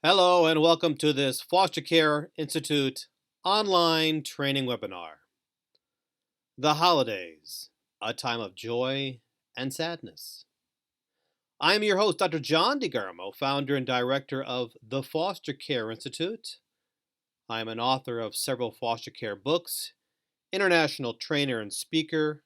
Hello and welcome to this Foster Care Institute online training webinar. The Holidays, a time of joy and sadness. I am your host, Dr. John DeGarmo, founder and director of the Foster Care Institute. I am an author of several foster care books, international trainer and speaker,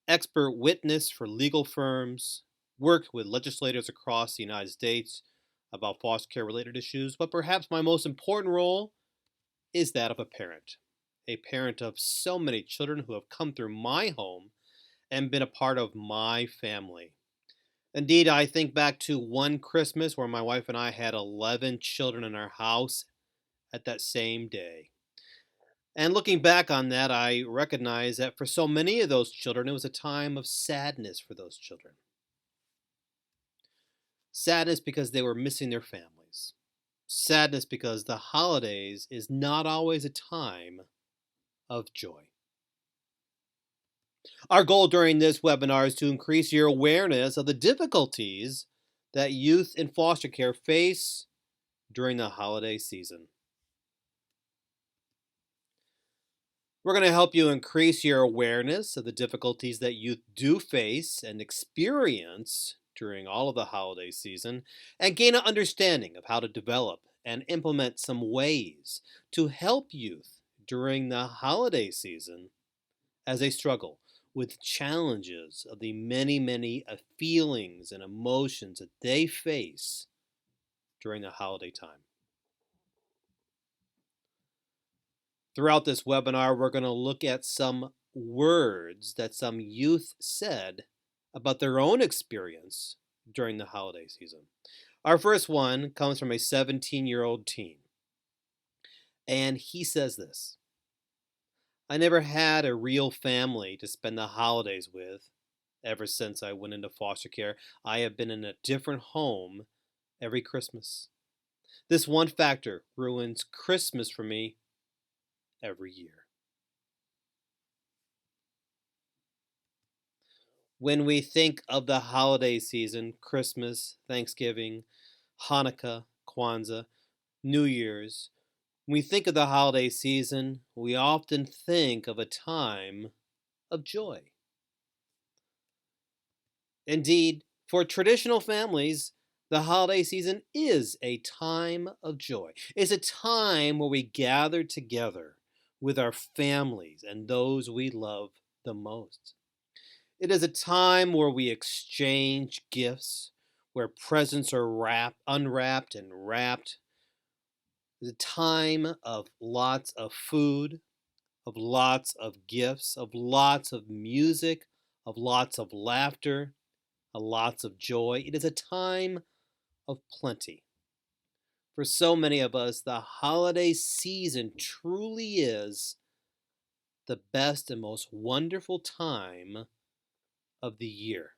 expert witness for legal firms, worked with legislators across the United States about foster care related issues, but perhaps my most important role is that of a parent of so many children who have come through my home and been a part of my family. Indeed, I think back to one Christmas where my wife and I had 11 children in our house at that same day. And looking back on that, I recognize that for so many of those children, it was a time of sadness for those children. Sadness because they were missing their families. Sadness because the holidays is not always a time of joy. Our goal during this webinar is to increase your awareness of the difficulties that youth in foster care face during the holiday season. We're going to help you increase your awareness of the difficulties that youth do face and experience during all of the holiday season, and gain an understanding of how to develop and implement some ways to help youth during the holiday season as they struggle with challenges of the many feelings and emotions that they face during the holiday time. Throughout this webinar, we're going to look at some words that some youth said about their own experience during the holiday season. Our first one comes from a 17-year-old teen. And he says this: I never had a real family to spend the holidays with. Ever since I went into foster care, I have been in a different home every Christmas. This one factor ruins Christmas for me every year. When we think of the holiday season, Christmas, Thanksgiving, Hanukkah, Kwanzaa, New Year's, when we think of the holiday season, we often think of a time of joy. Indeed, for traditional families, the holiday season is a time of joy. It's a time where we gather together with our families and those we love the most. It is a time where we exchange gifts, where presents are unwrapped and wrapped. It's a time of lots of food, of lots of gifts, of lots of music, of lots of laughter, of lots of joy. It is a time of plenty. For so many of us, the holiday season truly is the best and most wonderful time of the year.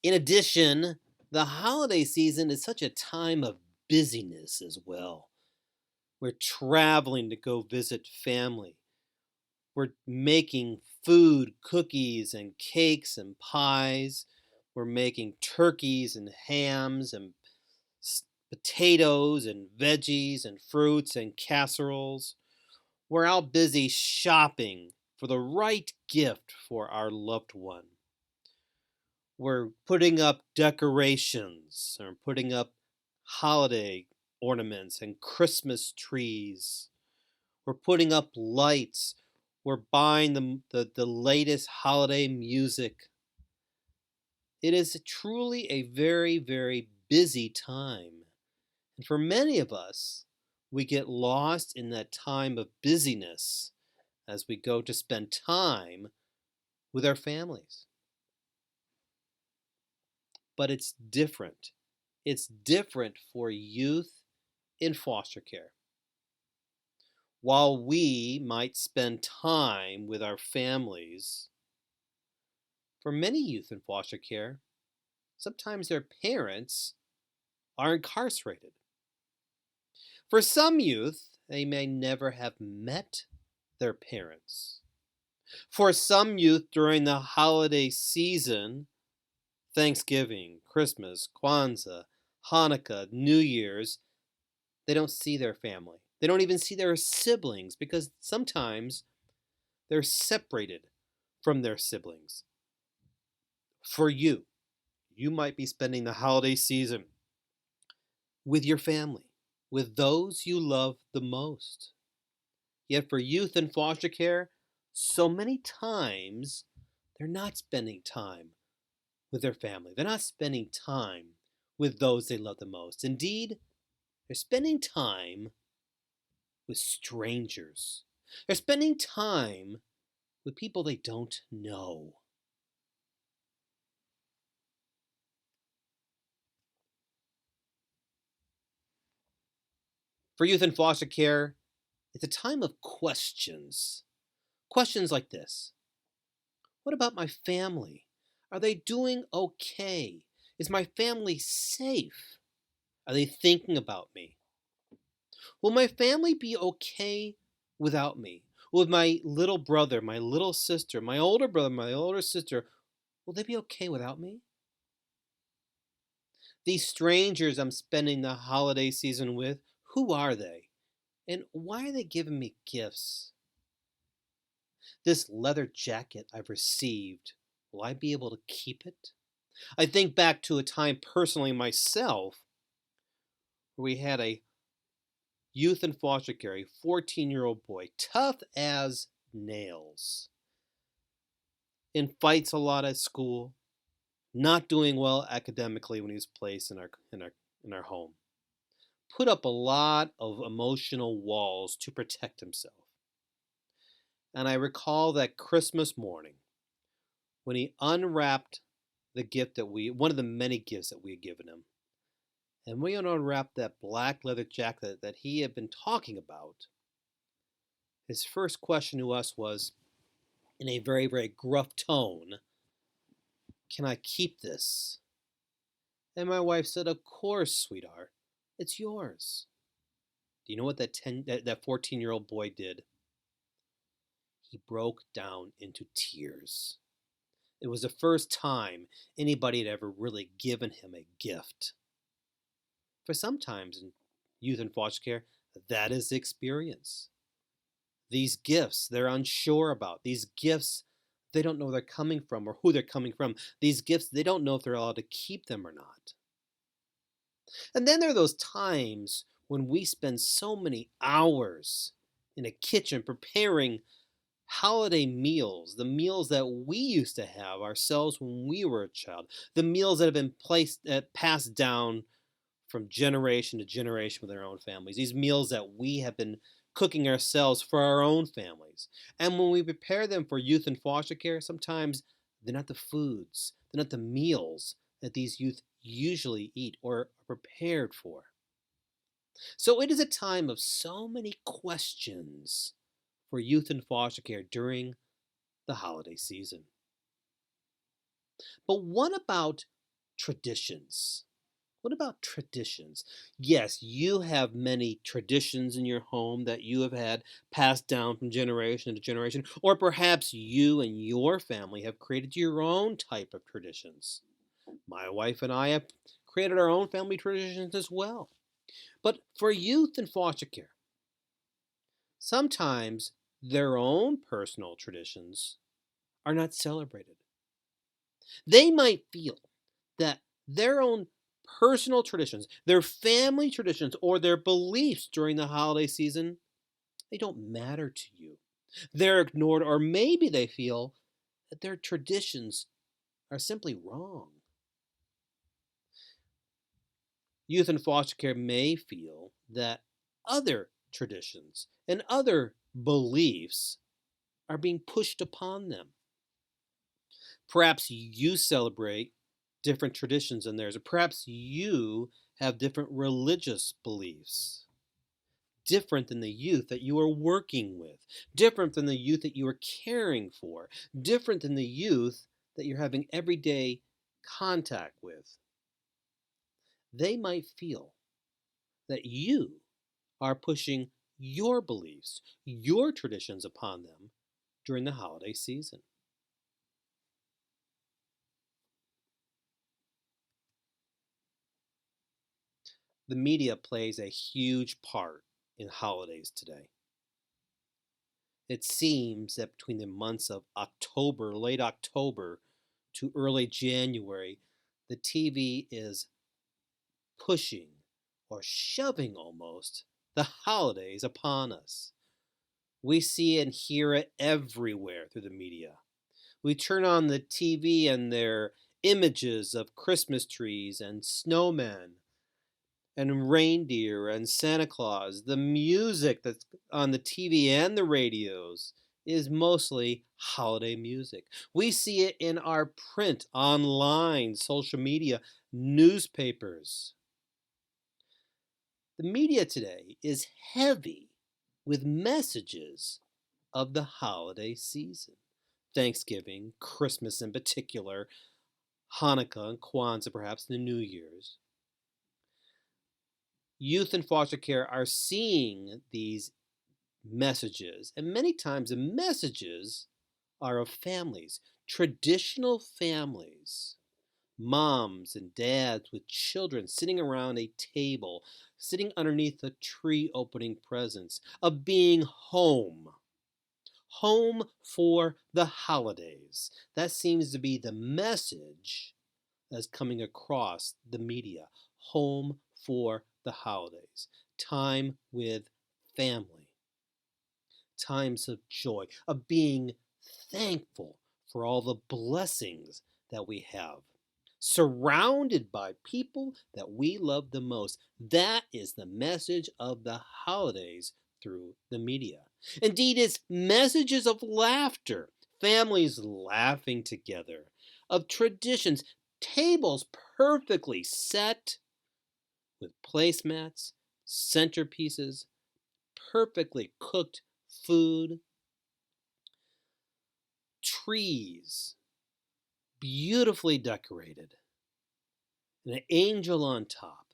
In addition, the holiday season is such a time of busyness as well. We're traveling to go visit family. We're making food, cookies and cakes and pies. We're making turkeys and hams and potatoes and veggies and fruits and casseroles. We're out busy shopping for the right gift for our loved one. We're putting up decorations, or putting up holiday ornaments and Christmas trees. We're putting up lights. We're buying the latest holiday music. It is truly a very busy time. And for many of us, we get lost in that time of busyness as we go to spend time with our families. But it's different. It's different for youth in foster care. While we might spend time with our families, for many youth in foster care, sometimes their parents are incarcerated. For some youth, they may never have met their parents. For some youth during the holiday season, Thanksgiving, Christmas, Kwanzaa, Hanukkah, New Year's, they don't see their family. They don't even see their siblings because sometimes they're separated from their siblings. For you, you might be spending the holiday season with your family, with those you love the most. Yet for youth in foster care, so many times they're not spending time with their family. They're not spending time with those they love the most. Indeed, they're spending time with strangers. They're spending time with people they don't know. For youth in foster care, it's a time of questions. Questions like this: what about my family? Are they doing okay? Is my family safe? Are they thinking about me? Will my family be okay without me? Will my little brother, my little sister, my older brother, my older sister, will they be okay without me? These strangers I'm spending the holiday season with, who are they? And why are they giving me gifts? This leather jacket I've received, will I be able to keep it? I think back to a time personally myself where we had a youth in foster care, a 14-year-old boy, tough as nails, in fights a lot at school, not doing well academically when he was placed in our home. Put up a lot of emotional walls to protect himself. And I recall that Christmas morning when he unwrapped the gift one of the many gifts that we had given him. And we unwrapped that black leather jacket that he had been talking about. His first question to us was, in a very, very gruff tone, "Can I keep this?" And my wife said, "Of course, sweetheart. It's yours." Do you know what that 14-year-old boy did? He broke down into tears. It was the first time anybody had ever really given him a gift. For sometimes in youth and foster care, that is the experience. These gifts they're unsure about. These gifts they don't know where they're coming from or who they're coming from. These gifts they don't know if they're allowed to keep them or not. And then there are those times when we spend so many hours in a kitchen preparing holiday meals, the meals that we used to have ourselves when we were a child, the meals that have been passed down from generation to generation with our own families, these meals that we have been cooking ourselves for our own families. And when we prepare them for youth and foster care, sometimes they're not the foods, they're not the meals that these youth usually eat or are prepared for. So it is a time of so many questions for youth in foster care during the holiday season. But what about traditions? What about traditions? Yes, you have many traditions in your home that you have had passed down from generation to generation, or perhaps you and your family have created your own type of traditions. My wife and I have created our own family traditions as well. But for youth in foster care, sometimes their own personal traditions are not celebrated. They might feel that their own personal traditions, their family traditions, or their beliefs during the holiday season, they don't matter to you. They're ignored, or maybe they feel that their traditions are simply wrong. Youth in foster care may feel that other traditions and other beliefs are being pushed upon them. Perhaps you celebrate different traditions than theirs, or perhaps you have different religious beliefs, different than the youth that you are working with, different than the youth that you are caring for, different than the youth that you're having everyday contact with. They might feel that you are pushing your beliefs, your traditions upon them during the holiday season. The media plays a huge part in holidays today. It seems that between the months of October, late October, to early January, the TV is pushing or shoving almost the holidays upon us. We see and hear it everywhere through the media. We turn on the TV and there are images of Christmas trees and snowmen and reindeer and Santa Claus. The music that's on the TV and the radios is mostly holiday music. We see it in our print, online, social media, newspapers. The media today is heavy with messages of the holiday season. Thanksgiving, Christmas in particular, Hanukkah and Kwanzaa perhaps, the New Year's. Youth in foster care are seeing these messages, and many times the messages are of families, traditional families, moms and dads with children sitting around a table, sitting underneath a tree opening presents, of being home. Home for the holidays. That seems to be the message that's coming across the media. Home for the holidays. Time with family. Times of joy, of being thankful for all the blessings that we have. Surrounded by people that we love the most. That is the message of the holidays through the media. Indeed, it's messages of laughter, families laughing together, of traditions, tables perfectly set with placemats, centerpieces, perfectly cooked food, trees, beautifully decorated, and an angel on top,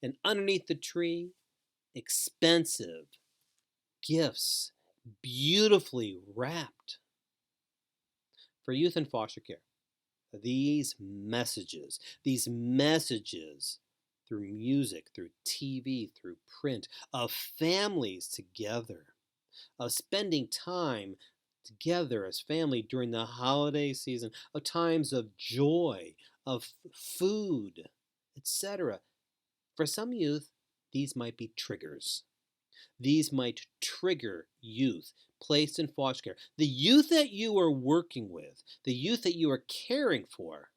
and underneath the tree, expensive gifts, beautifully wrapped. For youth in foster care, these messages through music, through TV, through print, of families together, of spending time together as family during the holiday season, of times of joy, of food, etc. For some youth, these might be triggers. These might trigger youth placed in foster care. The youth that you are working with, the youth that you are caring for.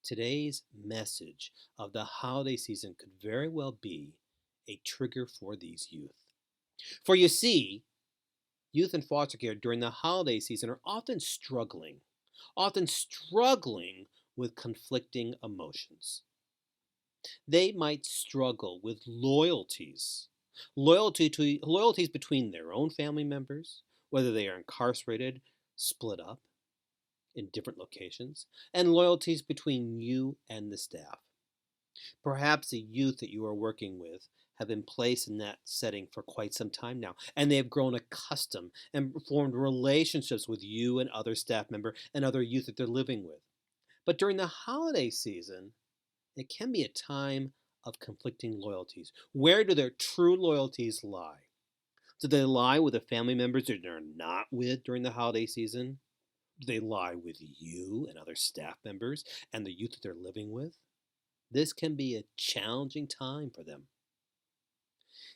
Today's message of the holiday season could very well be a trigger for these youth. For you see, youth in foster care during the holiday season are often struggling with conflicting emotions. They might struggle with loyalties between their own family members, whether they are incarcerated, split up in different locations, and loyalties between you and the staff. Perhaps the youth that you are working with have been placed in that setting for quite some time now, and they have grown accustomed and formed relationships with you and other staff member and other youth that they're living with. But during the holiday season, it can be a time of conflicting loyalties. Where do their true loyalties lie? Do they lie with the family members that they're not with during the holiday season? Do they lie with you and other staff members and the youth that they're living with? This can be a challenging time for them.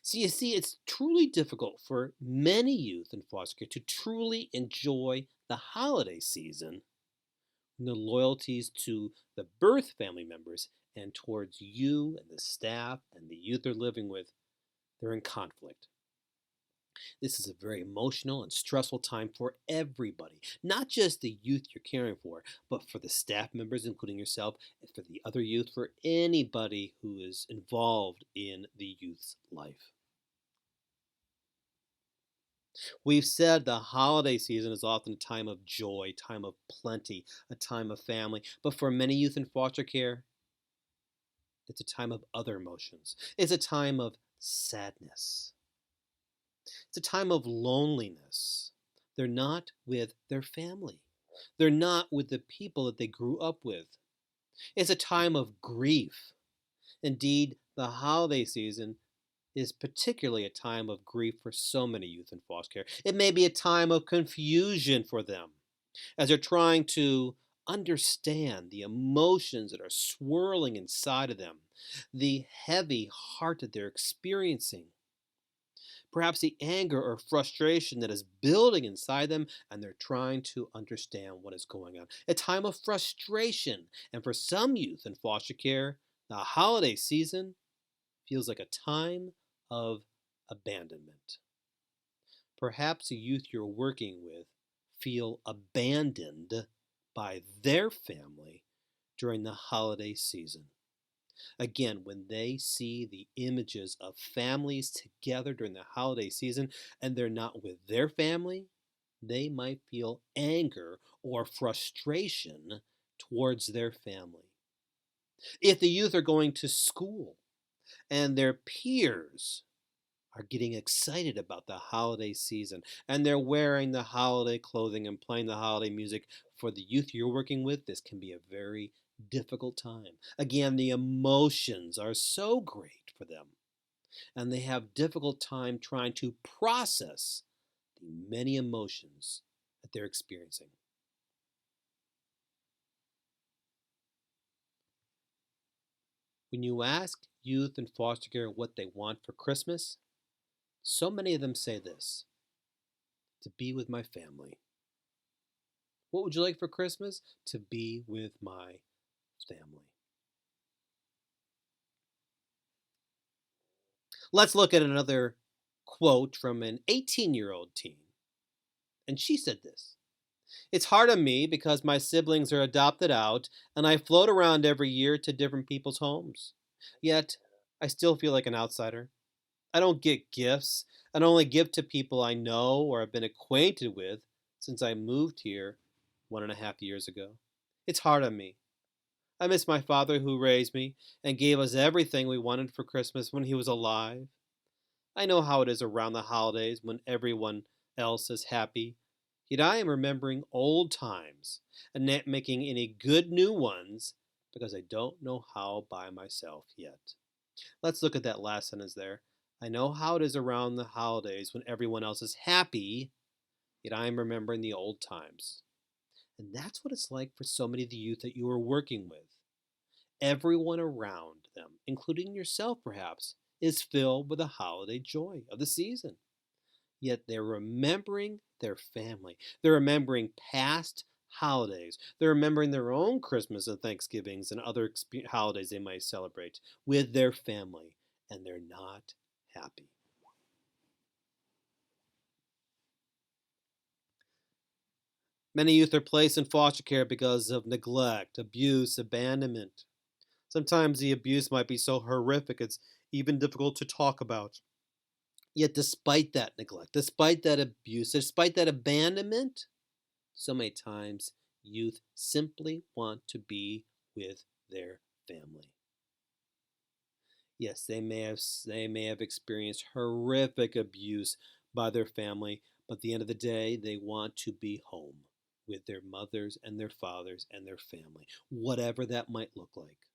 So you see, it's truly difficult for many youth in foster care to truly enjoy the holiday season when the loyalties to the birth family members and towards you and the staff and the youth they're living with, they're in conflict. This is a very emotional and stressful time for everybody, not just the youth you're caring for, but for the staff members, including yourself, and for the other youth, for anybody who is involved in the youth's life. We've said the holiday season is often a time of joy, time of plenty, a time of family, but for many youth in foster care, it's a time of other emotions. It's a time of sadness. It's a time of loneliness. They're not with their family. They're not with the people that they grew up with. It's a time of grief. Indeed, the holiday season is particularly a time of grief for so many youth in foster care. It may be a time of confusion for them as they're trying to understand the emotions that are swirling inside of them, the heavy heart that they're experiencing, perhaps the anger or frustration that is building inside them, and they're trying to understand what is going on. A time of frustration. And for some youth in foster care, the holiday season feels like a time of abandonment. Perhaps the youth you're working with feel abandoned by their family during the holiday season. Again, when they see the images of families together during the holiday season and they're not with their family, they might feel anger or frustration towards their family. If the youth are going to school and their peers are getting excited about the holiday season and they're wearing the holiday clothing and playing the holiday music, for the youth you're working with, this can be a very difficult time. Again, the emotions are so great for them and they have difficult time trying to process the many emotions that they're experiencing. When you ask youth in foster care what they want for Christmas, so many of them say this: to be with my family. What would you like for Christmas? To be with my family. Let's look at another quote from an 18-year-old teen. And she said this: "It's hard on me because my siblings are adopted out and I float around every year to different people's homes. Yet, I still feel like an outsider. I don't get gifts and only give to people I know or have been acquainted with since I moved here 1.5 years ago. It's hard on me. I miss my father who raised me and gave us everything we wanted for Christmas when he was alive. I know how it is around the holidays when everyone else is happy. Yet I am remembering old times and not making any good new ones because I don't know how by myself yet." Let's look at that last sentence there. I know how it is around the holidays when everyone else is happy, yet I am remembering the old times. And that's what it's like for so many of the youth that you are working with. Everyone around them, including yourself perhaps, is filled with the holiday joy of the season. Yet they're remembering their family. They're remembering past holidays. They're remembering their own Christmas and Thanksgivings and other holidays they might celebrate with their family, and they're not happy. Many youth are placed in foster care because of neglect, abuse, abandonment. Sometimes the abuse might be so horrific it's even difficult to talk about. Yet, despite that neglect, despite that abuse, despite that abandonment, so many times youth simply want to be with their family. Yes, they may have experienced horrific abuse by their family, but at the end of the day, they want to be home with their mothers and their fathers and their family, whatever that might look like.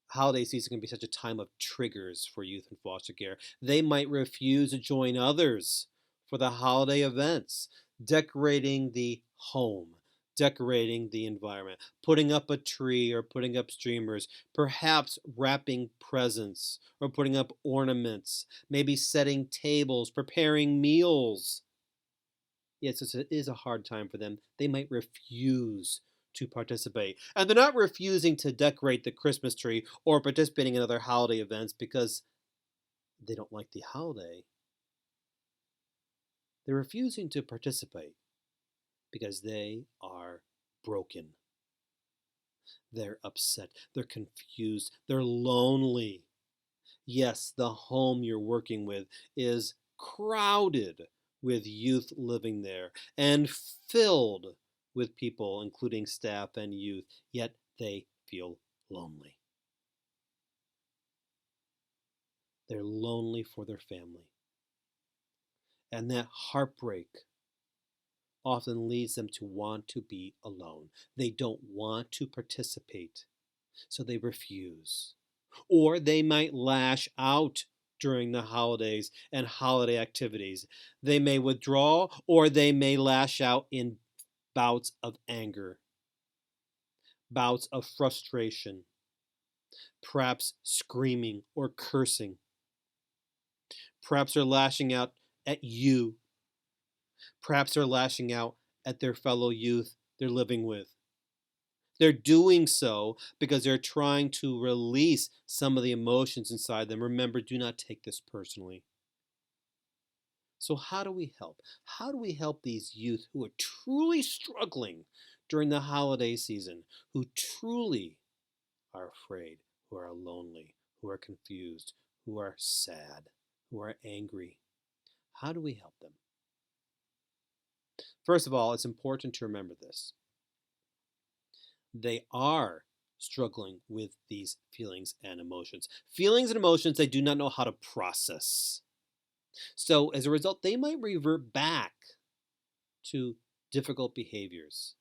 Holiday season can be such a time of triggers for youth in foster care. They might refuse to join others for the holiday events, decorating the home, decorating the environment, putting up a tree or putting up streamers, perhaps wrapping presents or putting up ornaments, maybe setting tables, preparing meals. Yes, it is a hard time for them. They might refuse to participate. And they're not refusing to decorate the Christmas tree or participating in other holiday events because they don't like the holiday. They're refusing to participate because they are broken. They're upset. They're confused. They're lonely. Yes, the home you're working with is crowded with youth living there and filled with people, including staff and youth, yet they feel lonely. They're lonely for their family. And that heartbreak often leads them to want to be alone. They don't want to participate, so they refuse. Or they might lash out during the holidays and holiday activities. They may withdraw or they may lash out in bouts of anger, bouts of frustration, perhaps screaming or cursing. Perhaps they're lashing out at you. Perhaps they're lashing out at their fellow youth they're living with. They're doing so because they're trying to release some of the emotions inside them. Remember, do not take this personally. So how do we help? How do we help these youth who are truly struggling during the holiday season, who truly are afraid, who are lonely, who are confused, who are sad, who are angry? How do we help them? First of all, it's important to remember this. They are struggling with these feelings and emotions. Feelings and emotions they do not know how to process. So as a result, they might revert back to difficult behaviors.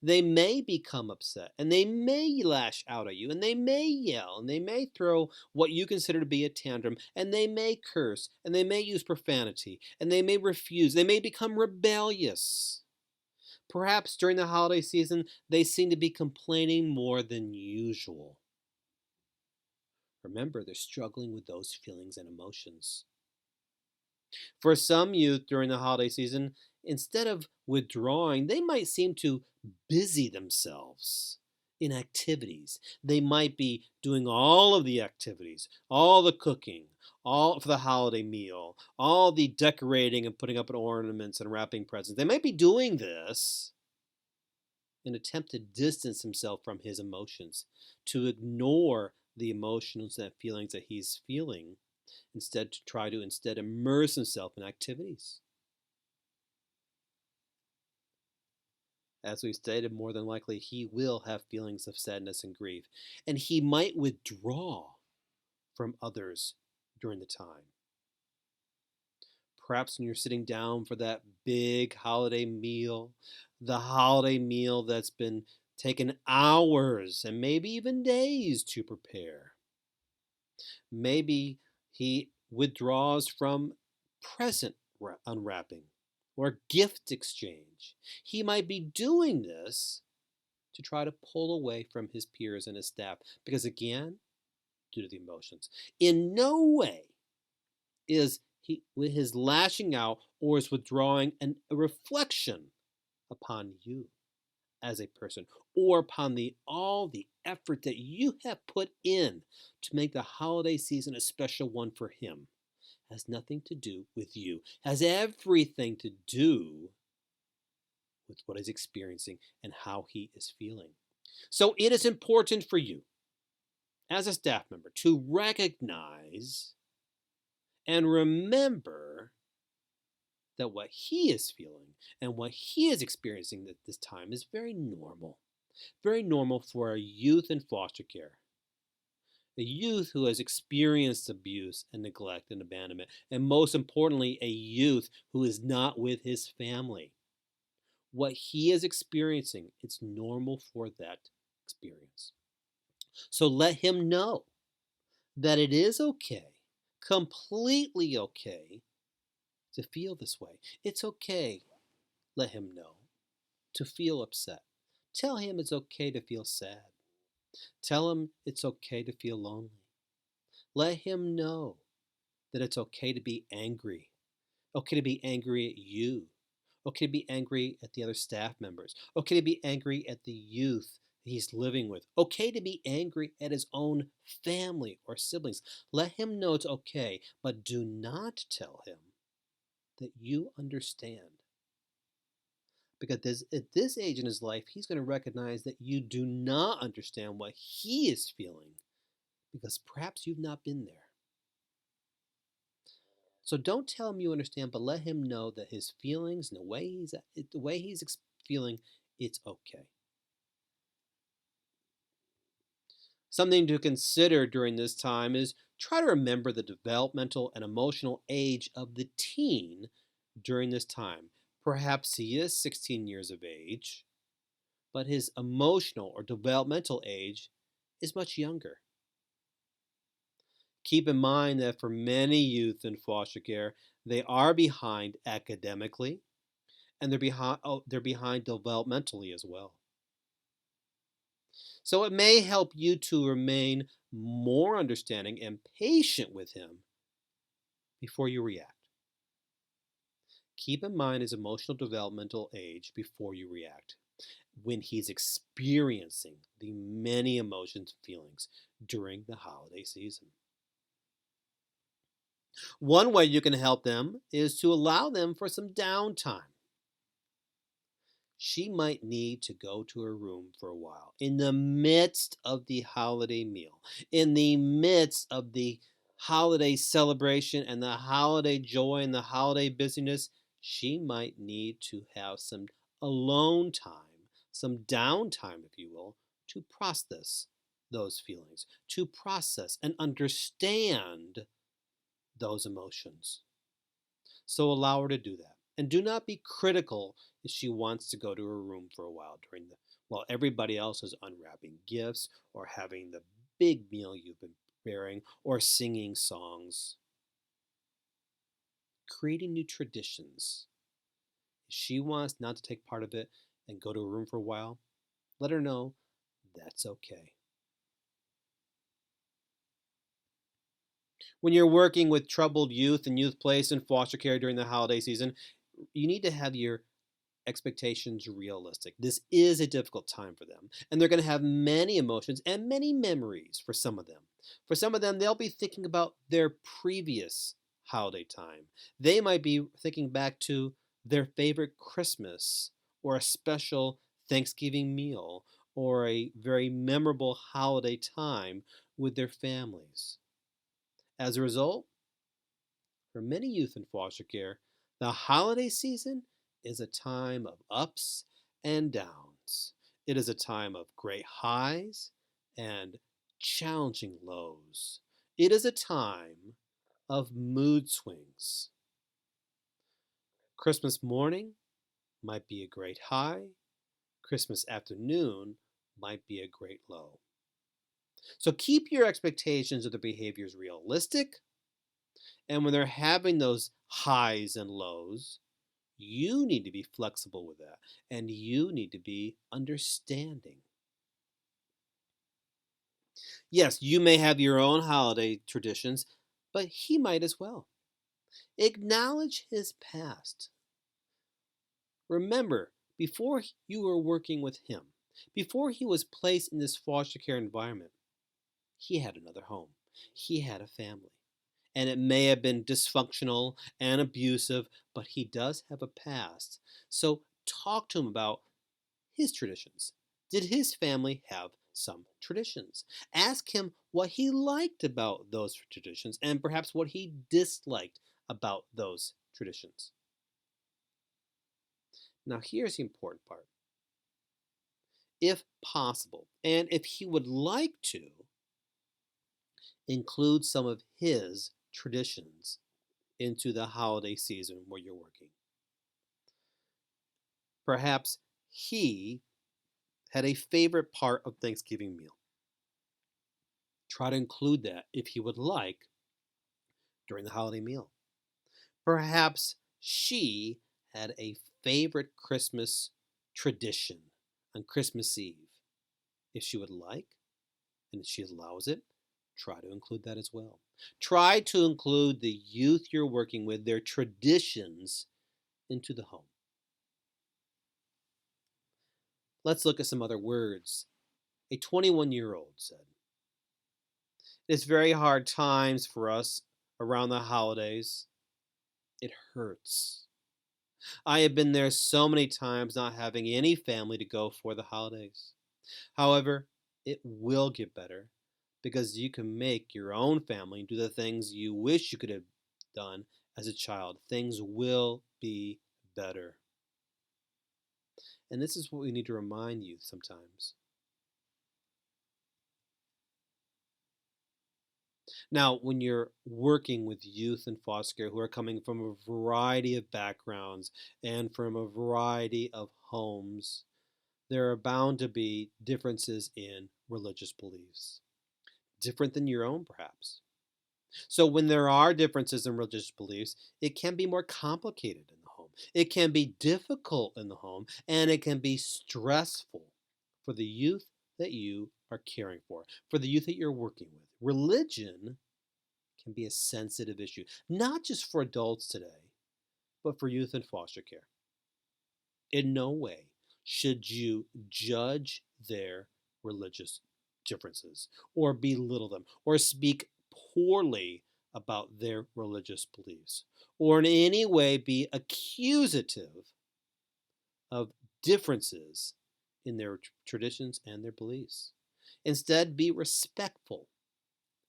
They may become upset and they may lash out at you and they may yell and they may throw what you consider to be a tantrum and they may curse and they may use profanity and they may refuse. They may become rebellious. Perhaps during the holiday season, they seem to be complaining more than usual. Remember, they're struggling with those feelings and emotions. For some youth during the holiday season, instead of withdrawing, they might seem to busy themselves in activities. They might be doing all of the activities, all the cooking, all for the holiday meal, all the decorating and putting up ornaments and wrapping presents. They might be doing this in an attempt to distance himself from his emotions, to ignore the emotions and feelings that he's feeling, instead to try to immerse himself in activities. As we stated, more than likely he will have feelings of sadness and grief, and he might withdraw from others during the time. Perhaps when you're sitting down for that big holiday meal, the holiday meal that's been taken hours and maybe even days to prepare. Maybe he withdraws from present unwrapping or gift exchange. He might be doing this to try to pull away from his peers and his staff because, again, due to the emotions. In no way is he, with his lashing out or his withdrawing, a reflection upon you as a person or upon all the effort that you have put in to make the holiday season a special one for him. Has nothing to do with you. Has everything to do with what he's experiencing and how he is feeling. So it is important for you as a staff member to recognize and remember that what he is feeling and what he is experiencing at this time is very normal. Very normal for a youth in foster care. A youth who has experienced abuse and neglect and abandonment. And most importantly, a youth who is not with his family. What he is experiencing, it's normal for that experience. So let him know that it is okay, completely okay, to feel this way. It's okay, let him know, to feel upset. Tell him it's okay to feel sad. Tell him it's okay to feel lonely. Let him know that it's okay to be angry. Okay to be angry at you. Okay to be angry at the other staff members. Okay to be angry at the youth he's living with. Okay to be angry at his own family or siblings. Let him know it's okay, but do not tell him that you understand. Because at this age in his life, he's going to recognize that you do not understand what he is feeling because perhaps you've not been there. So don't tell him you understand, but let him know that his feelings and the way he's feeling, it's okay. Something to consider during this time is try to remember the developmental and emotional age of the teen during this time. Perhaps he is 16 years of age, but his emotional or developmental age is much younger. Keep in mind that for many youth in foster care, they are behind academically and they're behind developmentally as well. So it may help you to remain more understanding and patient with him before you react. Keep in mind his emotional developmental age before you react, when he's experiencing the many emotions and feelings during the holiday season. One way you can help them is to allow them for some downtime. She might need to go to her room for a while in the midst of the holiday meal, in the midst of the holiday celebration and the holiday joy and the holiday busyness. She might need to have some alone time, some downtime, if you will, to process those feelings, to process and understand those emotions. So allow her to do that. And do not be critical if she wants to go to her room for a while while everybody else is unwrapping gifts or having the big meal you've been preparing or singing songs. Creating new traditions. If she wants not to take part of it and go to her room for a while, let her know that's okay. When you're working with troubled youth and youth placed in foster care during the holiday season, you need to have your expectations realistic. This is a difficult time for them, and they're going to have many emotions and many memories for some of them. For some of them, they'll be thinking about their previous holiday time. They might be thinking back to their favorite Christmas or a special Thanksgiving meal or a very memorable holiday time with their families. As a result, for many youth in foster care, the holiday season is a time of ups and downs. It is a time of great highs and challenging lows. It is a time of mood swings. Christmas morning might be a great high. Christmas afternoon might be a great low. So keep your expectations of the behaviors realistic. And when they're having those highs and lows, you need to be flexible with that and you need to be understanding. Yes, you may have your own holiday traditions, but he might as well. Acknowledge his past. Remember, before you were working with him, before he was placed in this foster care environment, he had another home. He had a family. And it may have been dysfunctional and abusive, but he does have a past. So talk to him about his traditions. Did his family have some traditions? Ask him what he liked about those traditions and perhaps what he disliked about those traditions. Now, here's the important part. If possible, and if he would like to, include some of his traditions into the holiday season where you're working. Perhaps he had a favorite part of Thanksgiving meal. Try to include that if he would like during the holiday meal. Perhaps she had a favorite Christmas tradition on Christmas Eve. If she would like, and if she allows it, try to include that as well. Try to include the youth you're working with, their traditions, into the home. Let's look at some other words. A 21-year-old said, "It's very hard times for us around the holidays. It hurts. I have been there so many times not having any family to go for the holidays. However, it will get better because you can make your own family and do the things you wish you could have done as a child. Things will be better." And this is what we need to remind you sometimes. Now, when you're working with youth in foster care who are coming from a variety of backgrounds and from a variety of homes, there are bound to be differences in religious beliefs, different than your own, perhaps. So, when there are differences in religious beliefs, it can be more complicated in the home. It can be difficult in the home, and it can be stressful for the youth that you are caring for the youth that you're working with. Religion can be a sensitive issue, not just for adults today, but for youth in foster care. In no way should you judge their religious differences or belittle them or speak poorly about their religious beliefs or in any way be accusative of differences in their traditions and their beliefs. Instead, be respectful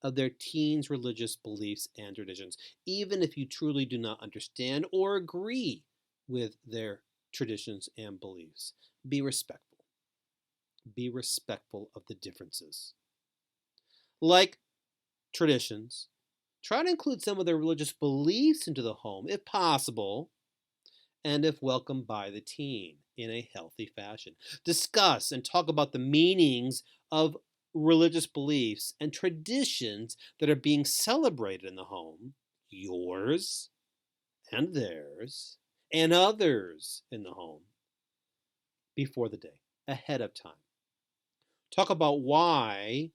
of their teens' religious beliefs and traditions, even if you truly do not understand or agree with their traditions and beliefs. Be respectful. Be respectful of the differences. Like traditions, try to include some of their religious beliefs into the home, if possible, and if welcomed by the teen in a healthy fashion. Discuss and talk about the meanings of religious beliefs and traditions that are being celebrated in the home, yours and theirs, and others in the home, before the day, ahead of time. Talk about why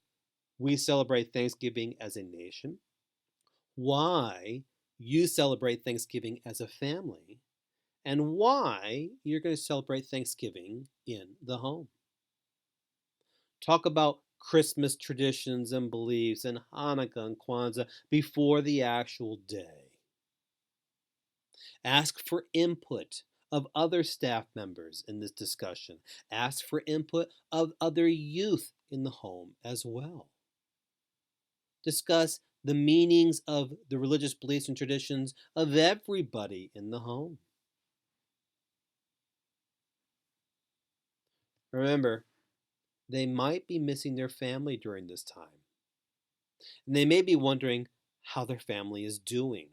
we celebrate Thanksgiving as a nation, why you celebrate Thanksgiving as a family, and why you're going to celebrate Thanksgiving in the home. Talk about Christmas traditions and beliefs and Hanukkah and Kwanzaa before the actual day. Ask for input of other staff members in this discussion. Ask for input of other youth in the home as well. Discuss the meanings of the religious beliefs and traditions of everybody in the home. Remember, they might be missing their family during this time. And they may be wondering how their family is doing.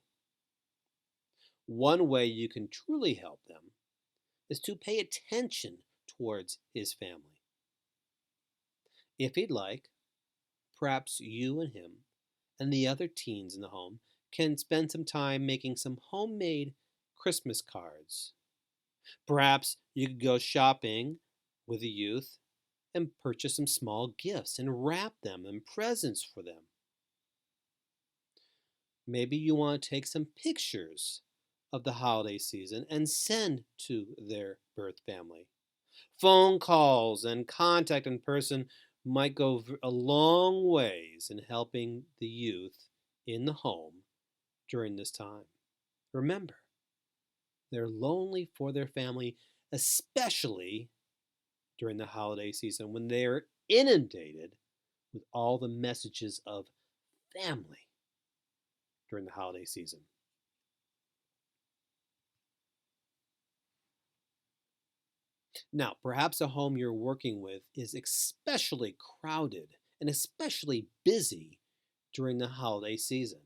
One way you can truly help them is to pay attention towards his family. If he'd like, perhaps you and him and the other teens in the home can spend some time making some homemade Christmas cards. Perhaps you could go shopping with the youth and purchase some small gifts and wrap them in presents for them. Maybe you want to take some pictures of the holiday season and send to their birth family. Phone calls and contact in person might go a long ways in helping the youth in the home during this time. Remember, they're lonely for their family, especially during the holiday season when they're inundated with all the messages of family during the holiday season. Now, perhaps a home you're working with is especially crowded and especially busy during the holiday season.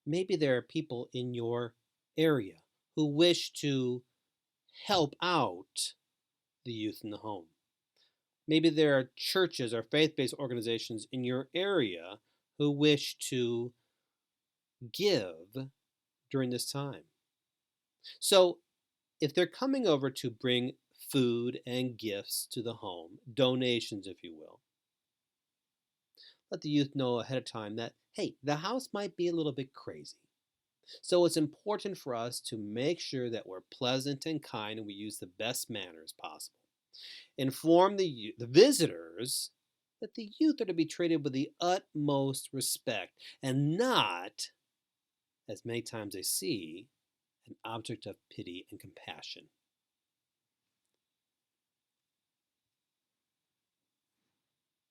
Maybe there are people in your area who wish to help out the youth in the home. Maybe there are churches or faith based organizations in your area who wish to give during this time. So, if they're coming over to bring food and gifts to the home, donations, if you will, let the youth know ahead of time that, hey, the house might be a little bit crazy. So it's important for us to make sure that we're pleasant and kind and we use the best manners possible. Inform the visitors that the youth are to be treated with the utmost respect and not, as many times they see, an object of pity and compassion.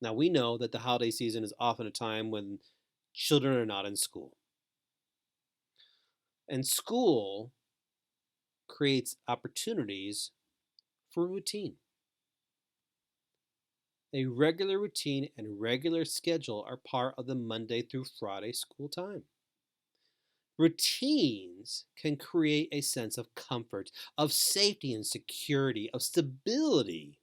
Now, we know that the holiday season is often a time when children are not in school. And school creates opportunities for routine. A regular routine and regular schedule are part of the Monday through Friday school time. Routines can create a sense of comfort, of safety and security, of stability.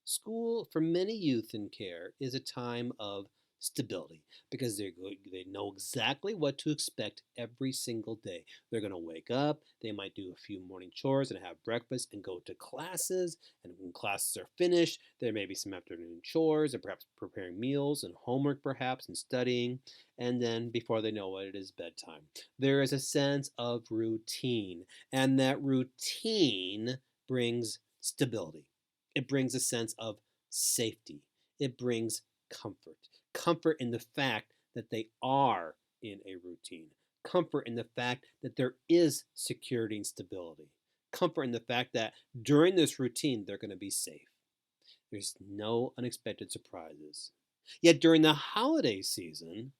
School, for many youth in care, is a time of stability because they know exactly what to expect every single day. They're going to wake up, they might do a few morning chores and have breakfast and go to classes. And when classes are finished, there may be some afternoon chores and perhaps preparing meals and homework, perhaps, and studying. And then before they know it is bedtime. There is a sense of routine, and that routine brings stability. It brings a sense of safety. It brings comfort. Comfort in the fact that they are in a routine. Comfort in the fact that there is security and stability. Comfort in the fact that during this routine, they're going to be safe. There's no unexpected surprises. Yet during the holiday season,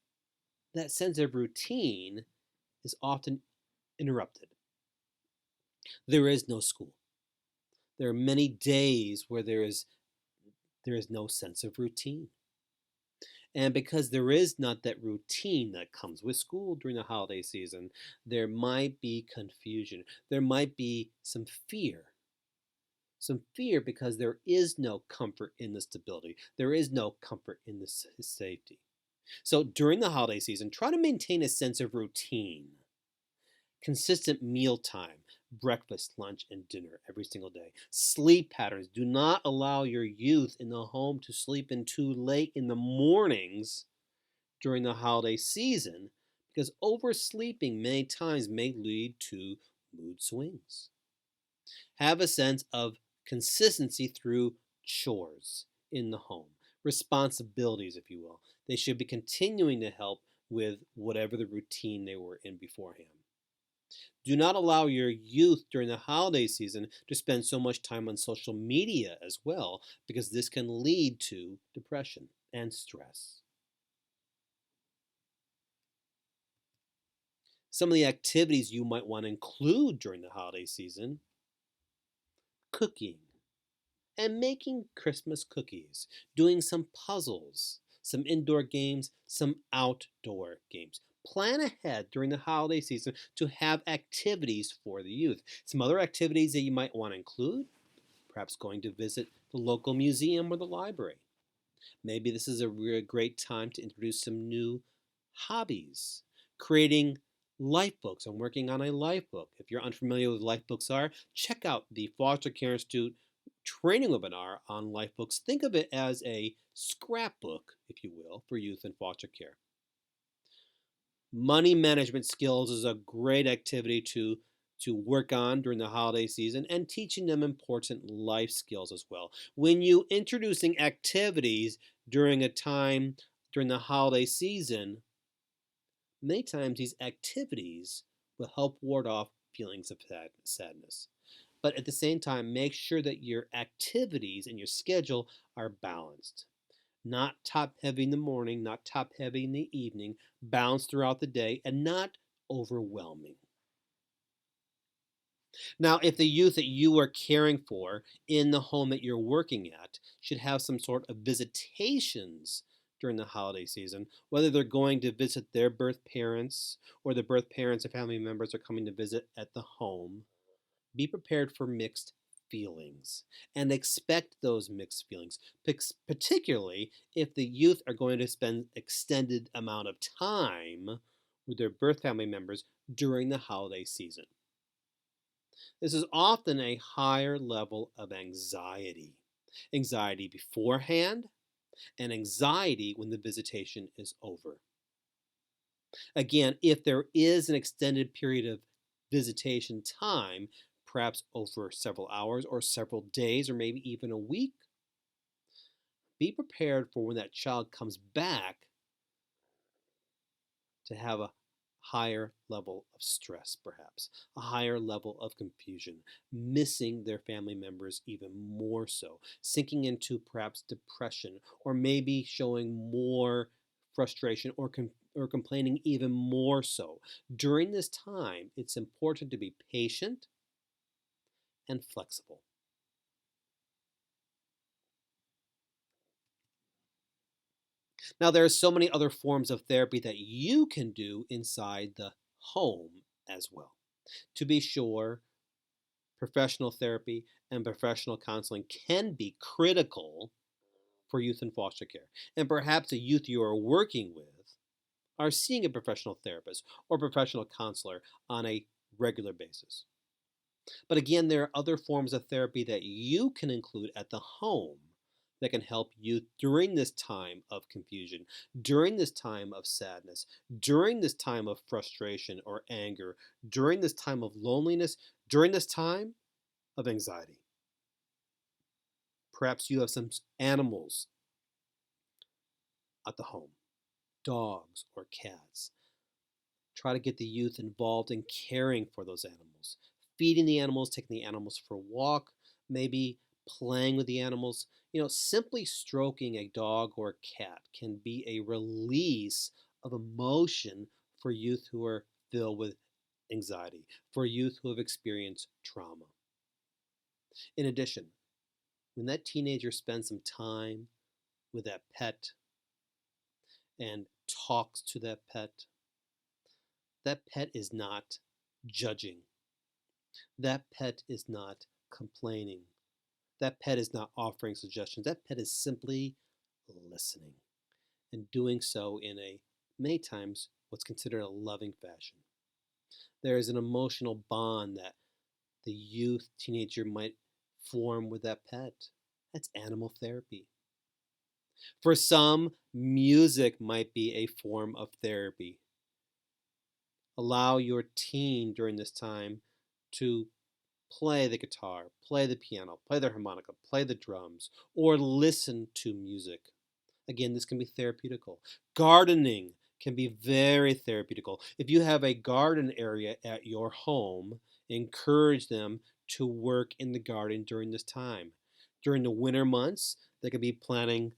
that sense of routine is often interrupted. There is no school. There are many days where there is no sense of routine. And because there is not that routine that comes with school during the holiday season, there might be confusion. There might be some fear. Some fear because there is no comfort in the stability. There is no comfort in the safety. So during the holiday season, try to maintain a sense of routine. Consistent meal time, breakfast, lunch, and dinner every single day. Sleep patterns. Do not allow your youth in the home to sleep in too late in the mornings during the holiday season because oversleeping many times may lead to mood swings. Have a sense of consistency through chores in the home, responsibilities, if you will. They should be continuing to help with whatever the routine they were in beforehand. Do not allow your youth during the holiday season to spend so much time on social media as well, because this can lead to depression and stress. Some of the activities you might want to include during the holiday season: cooking and making Christmas cookies, doing some puzzles, some indoor games, some outdoor games. Plan ahead during the holiday season to have activities for the youth. Some other activities that you might want to include: perhaps going to visit the local museum or the library. Maybe this is a really great time to introduce some new hobbies. Creating life books. I'm working on a life book. If you're unfamiliar with what life books are, check out the Foster Care Institute training webinar on life books. Think of it as a scrapbook, if you will, for youth in foster care. Money management skills is a great activity to work on during the holiday season, and teaching them important life skills as well. When you introducing activities during a time during the holiday season, many times these activities will help ward off feelings of sadness. But at the same time, make sure that your activities and your schedule are balanced. Not top heavy in the morning, not top heavy in the evening, balanced throughout the day, and not overwhelming. Now, if the youth that you are caring for in the home that you're working at should have some sort of visitations during the holiday season, whether they're going to visit their birth parents or the birth parents or family members are coming to visit at the home, be prepared for mixed feelings and expect those mixed feelings, particularly if the youth are going to spend extended amount of time with their birth family members during the holiday season. This is often a higher level of anxiety. Anxiety beforehand and anxiety when the visitation is over. Again, if there is an extended period of visitation time, perhaps over several hours or several days or maybe even a week, be prepared for when that child comes back to have a higher level of stress, perhaps, a higher level of confusion, missing their family members even more so, sinking into perhaps depression, or maybe showing more frustration or complaining even more so. During this time, it's important to be patient and flexible. Now, there are so many other forms of therapy that you can do inside the home as well. To be sure, professional therapy and professional counseling can be critical for youth in foster care. And perhaps the youth you are working with are seeing a professional therapist or professional counselor on a regular basis. But again, there are other forms of therapy that you can include at the home that can help you during this time of confusion, during this time of sadness, during this time of frustration or anger, during this time of loneliness, during this time of anxiety. Perhaps you have some animals at the home, dogs or cats. Try to get the youth involved in caring for those animals, feeding the animals, taking the animals for a walk, maybe playing with the animals. Simply stroking a dog or a cat can be a release of emotion for youth who are filled with anxiety, for youth who have experienced trauma. In addition, when that teenager spends some time with that pet and talks to that pet is not judging. That pet is not complaining. That pet is not offering suggestions. That pet is simply listening and doing so in many times, what's considered a loving fashion. There is an emotional bond that the youth, teenager might form with that pet. That's animal therapy. For some, music might be a form of therapy. Allow your teen during this time to play the guitar, play the piano, play the harmonica, play the drums, or listen to music. Again, this can be therapeutical. Gardening can be very therapeutical. If you have a garden area at your home, encourage them to work in the garden during this time. During the winter months, they could be planting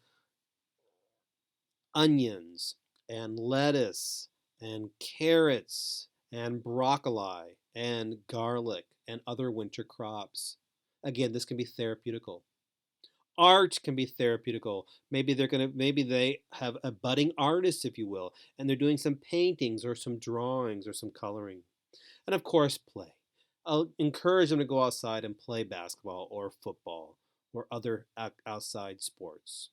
onions and lettuce and carrots and broccoli and garlic and other winter crops. Again, this can be therapeutical. Art can be therapeutical. Maybe they have a budding artist, if you will, and they're doing some paintings or some drawings or some coloring. And of course, play. I'll encourage them to go outside and play basketball or football or other outside sports.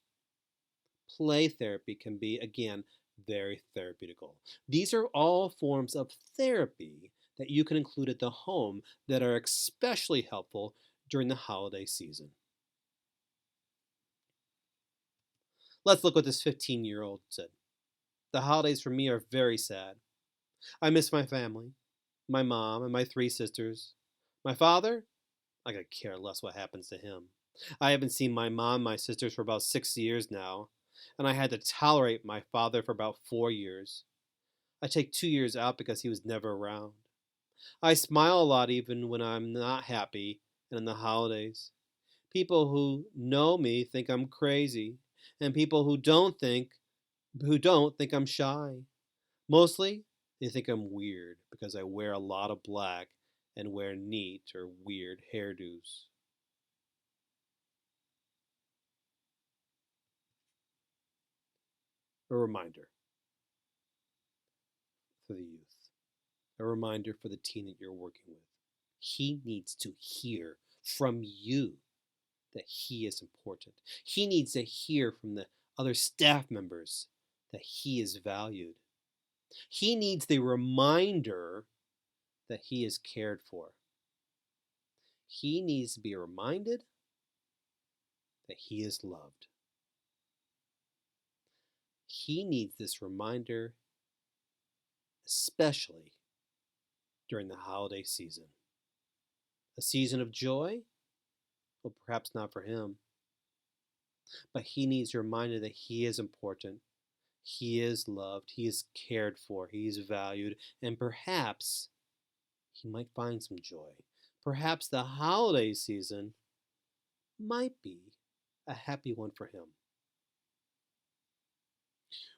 Play therapy can be, again, very therapeutical. These are all forms of therapy that you can include at the home that are especially helpful during the holiday season. Let's look what this 15-year-old said. The holidays for me are very sad. I miss my family, my mom and my 3 sisters. My father? I could care less what happens to him. I haven't seen my mom and my sisters for about 6 years now, and I had to tolerate my father for about 4 years. I take 2 years out because he was never around. I smile a lot even when I'm not happy and in the holidays. People who know me think I'm crazy, and people who don't think I'm shy. Mostly, they think I'm weird because I wear a lot of black and wear neat or weird hairdos. A reminder for the youth. A reminder for the teen that you're working with. He needs to hear from you that he is important. He needs to hear from the other staff members that he is valued. He needs the reminder that he is cared for. He needs to be reminded that he is loved. He needs this reminder, especially during the holiday season. A season of joy? Well, perhaps not for him. But he needs a reminder that he is important. He is loved. He is cared for. He is valued. And perhaps he might find some joy. Perhaps the holiday season might be a happy one for him.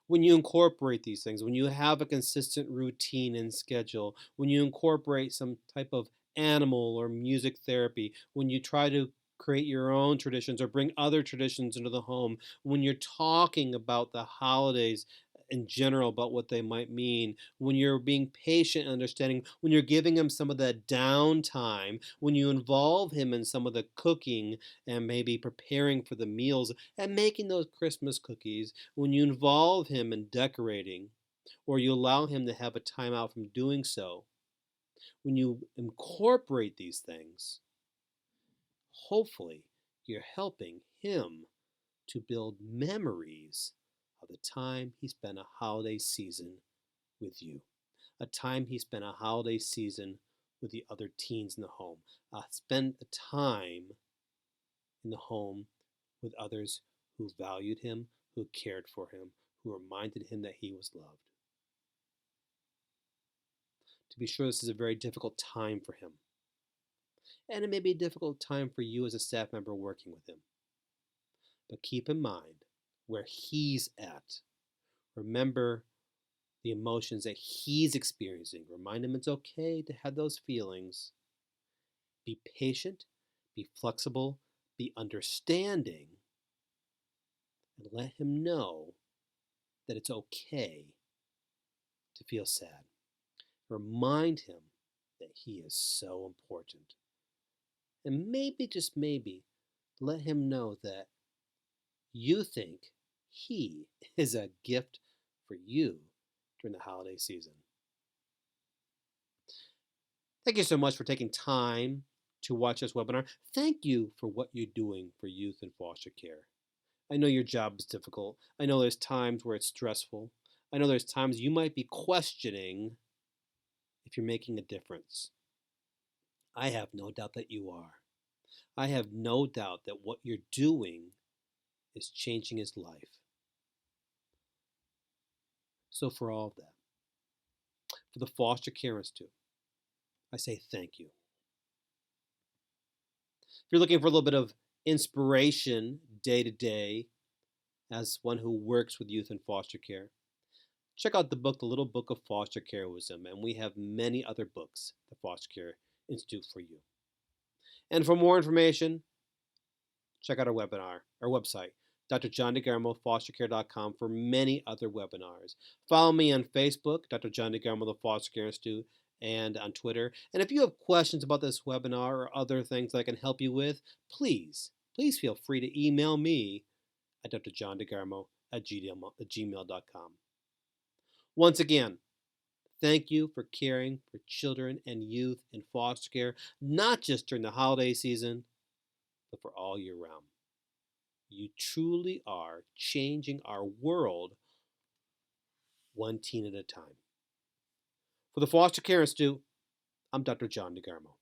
When you incorporate these things, when you have a consistent routine and schedule, when you incorporate some type of animal or music therapy, when you try to create your own traditions or bring other traditions into the home. When you're talking about the holidays in general, about what they might mean, when you're being patient and understanding, when you're giving him some of that downtime, when you involve him in some of the cooking and maybe preparing for the meals and making those Christmas cookies, when you involve him in decorating, or you allow him to have a time out from doing so, when you incorporate these things, hopefully you're helping him to build memories of the time he spent a holiday season with you, a time he spent a holiday season with the other teens in the home, spent a time in the home with others who valued him, who cared for him, who reminded him that he was loved. To be sure, this is a very difficult time for him. And it may be a difficult time for you as a staff member working with him. But keep in mind where he's at. Remember the emotions that he's experiencing. Remind him it's okay to have those feelings. Be patient, be flexible, be understanding, and let him know that it's okay to feel sad. Remind him that he is so important. And maybe, just maybe, let him know that you think he is a gift for you during the holiday season. Thank you so much for taking time to watch this webinar. Thank you for what you're doing for youth in foster care. I know your job is difficult. I know there's times where it's stressful. I know there's times you might be questioning if you're making a difference. I have no doubt that you are. I have no doubt that what you're doing is changing his life. So for all of that, for the Foster Care Institute, I say thank you. If you're looking for a little bit of inspiration day to day as one who works with youth in foster care, check out the book, The Little Book of Foster Care Wisdom, and we have many other books at the Foster Care Institute for you. And for more information, check out our website, Dr. John DeGarmo, fostercare.com, for many other webinars. Follow me on Facebook, Dr. John DeGarmo, the Foster Care Institute, and on Twitter. And if you have questions about this webinar or other things that I can help you with, please feel free to email me at drjohndegarmo@gmail.com. Once again, thank you for caring for children and youth in foster care, not just during the holiday season, but for all year round. You truly are changing our world one teen at a time. For the Foster Care Institute, I'm Dr. John DeGarmo.